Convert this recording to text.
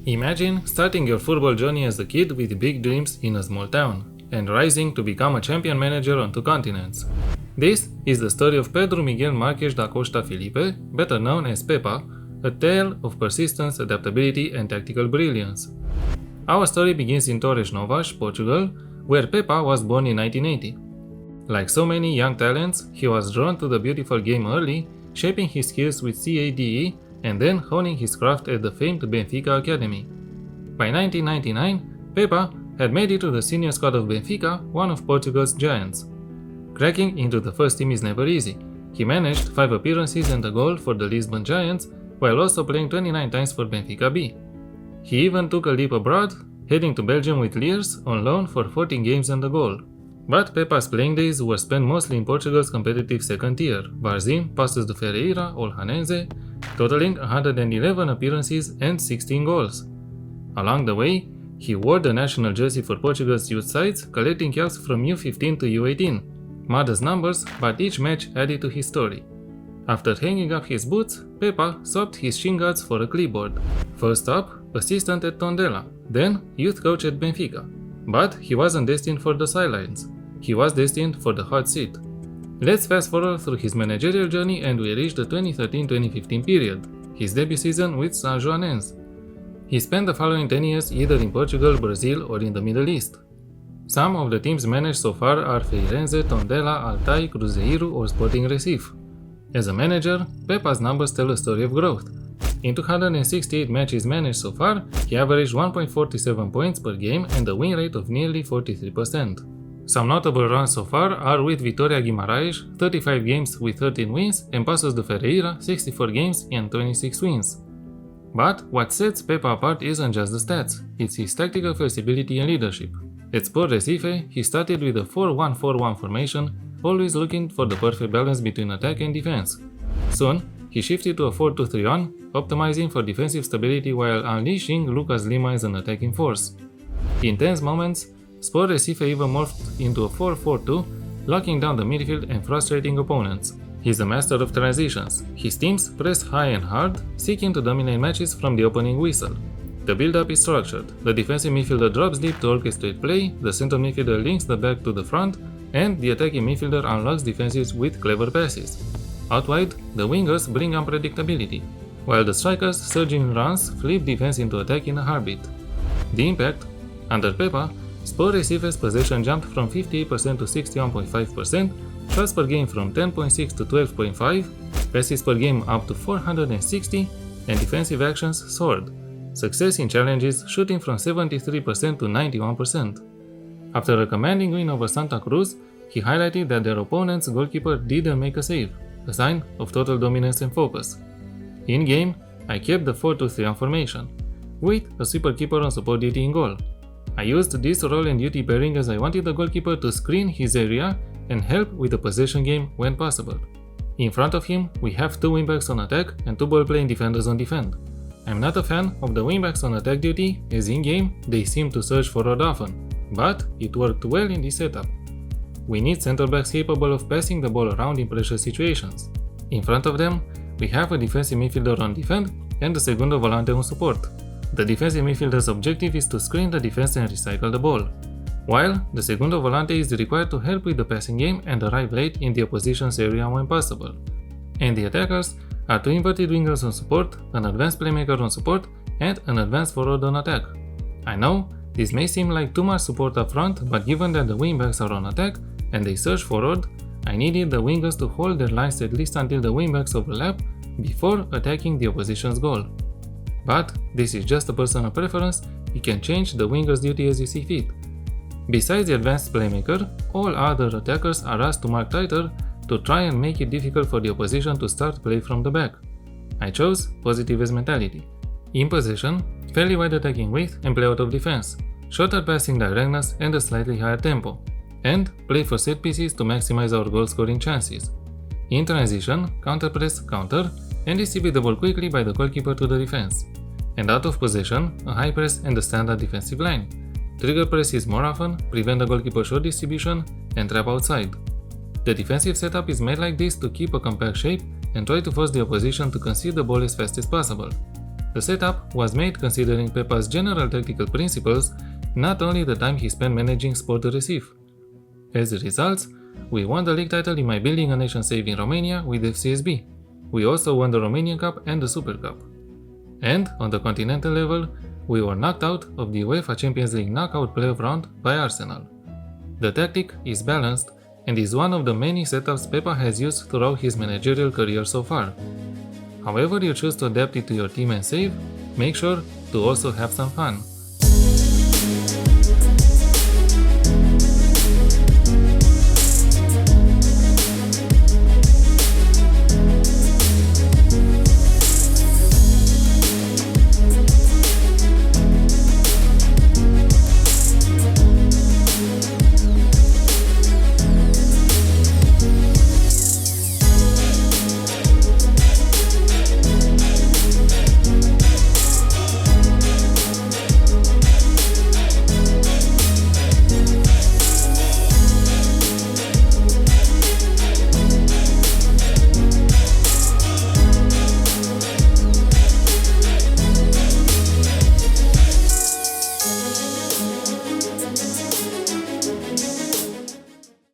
Imagine starting your football journey as a kid with big dreams in a small town, and rising to become a champion manager on 2 continents. This is the story of Pedro Miguel Marques da Costa Filipe, better known as Pepa, a tale of persistence, adaptability and tactical brilliance. Our story begins in Torres Novas, Portugal, where Pepa was born in 1980. Like so many young talents, he was drawn to the beautiful game early, shaping his skills with CADE and then honing his craft at the famed Benfica Academy. By 1999, Pepa had made it to the senior squad of Benfica, one of Portugal's giants. Cracking into the first team is never easy. He managed 5 appearances and a goal for the Lisbon Giants, while also playing 29 times for Benfica B. He even took a leap abroad, heading to Belgium with Liers on loan for 14 games and a goal. But Pepa's playing days were spent mostly in Portugal's competitive second tier, Varzim, Passos de Ferreira, Olhanense, totaling 111 appearances and 16 goals. Along the way, he wore the national jersey for Portugal's youth sides, collecting caps from U15 to U18. Modest numbers, but each match added to his story. After hanging up his boots, Pepa swapped his shin guards for a clipboard. First up, assistant at Tondela, then youth coach at Benfica. But he wasn't destined for the sidelines. He was destined for the hot seat. Let's fast forward through his managerial journey and we reach the 2013-2015 period, his debut season with São Joanense. He spent the following 10 years either in Portugal, Brazil or in the Middle East. Some of the teams managed so far are Feirense, Tondela, Altai, Cruzeiro or Sporting Recife. As a manager, Pepa's numbers tell a story of growth. In 268 matches managed so far, he averaged 1.47 points per game and a win rate of nearly 43%. Some notable runs so far are with Vitória Guimarães, 35 games with 13 wins, and Passos de Ferreira, 64 games and 26 wins. But what sets Pepa apart isn't just the stats, it's his tactical flexibility and leadership. At Sport Recife, he started with a 4-1-4-1 formation, always looking for the perfect balance between attack and defense. Soon, he shifted to a 4-2-3-1, optimizing for defensive stability while unleashing Lucas Lima as an attacking force. In tense moments, Sport Recife even morphed into a 4-4-2, locking down the midfield and frustrating opponents. He's a master of transitions. His teams press high and hard, seeking to dominate matches from the opening whistle. The build-up is structured. The defensive midfielder drops deep to orchestrate play, the central midfielder links the back to the front, and the attacking midfielder unlocks defenses with clever passes. Out wide, the wingers bring unpredictability, while the strikers surge in runs, flip defense into attack in a heartbeat. The impact? Under Pepa, Sport Recife's possession jumped from 58% to 61.5%, shots per game from 10.6 to 12.5, passes per game up to 460, and defensive actions soared. Success in challenges shooting from 73% to 91%. After a commanding win over Santa Cruz, he highlighted that their opponent's goalkeeper didn't make a save, a sign of total dominance and focus. In-game, I kept the 4-2-3-1 formation, with a sweeper keeper on support duty in goal. I used this role and duty pairing as I wanted the goalkeeper to screen his area and help with the possession game when possible. In front of him, we have 2 wingbacks on attack and 2 ball-playing defenders on defend. I'm not a fan of the wingbacks on attack duty, as in-game they seem to search forward often, but it worked well in this setup. We need center-backs capable of passing the ball around in pressure situations. In front of them, we have a defensive midfielder on defend and a segundo volante on support. The defensive midfielder's objective is to screen the defense and recycle the ball, while the segundo volante is required to help with the passing game and arrive late in the opposition's area when possible. And the attackers are 2 inverted wingers on support, an advanced playmaker on support, and an advanced forward on attack. I know, this may seem like too much support up front, but given that the wingbacks are on attack and they surge forward, I needed the wingers to hold their lines at least until the wingbacks overlap before attacking the opposition's goal. But this is just a personal preference, you can change the winger's duty as you see fit. Besides the advanced playmaker, all other attackers are asked to mark tighter to try and make it difficult for the opposition to start play from the back. I chose positivist mentality. In possession, fairly wide attacking width and play out of defense, shorter passing diagonals and a slightly higher tempo, and play for set pieces to maximize our goal scoring chances. In transition, counter press, counter, and distribute the ball quickly by the goalkeeper to the defense. And out of possession, a high press and a standard defensive line. Trigger presses more often, prevent the goalkeeper short distribution, and trap outside. The defensive setup is made like this to keep a compact shape and try to force the opposition to concede the ball as fast as possible. The setup was made considering Pepa's general tactical principles, not only the time he spent managing Sport Recife. As a result, we won the league title in my Building a Nation save in Romania with FCSB. We also won the Romanian Cup and the Super Cup. And, on the continental level, we were knocked out of the UEFA Champions League knockout playoff round by Arsenal. The tactic is balanced and is one of the many setups Pepa has used throughout his managerial career so far. However you choose to adapt it to your team and save, make sure to also have some fun.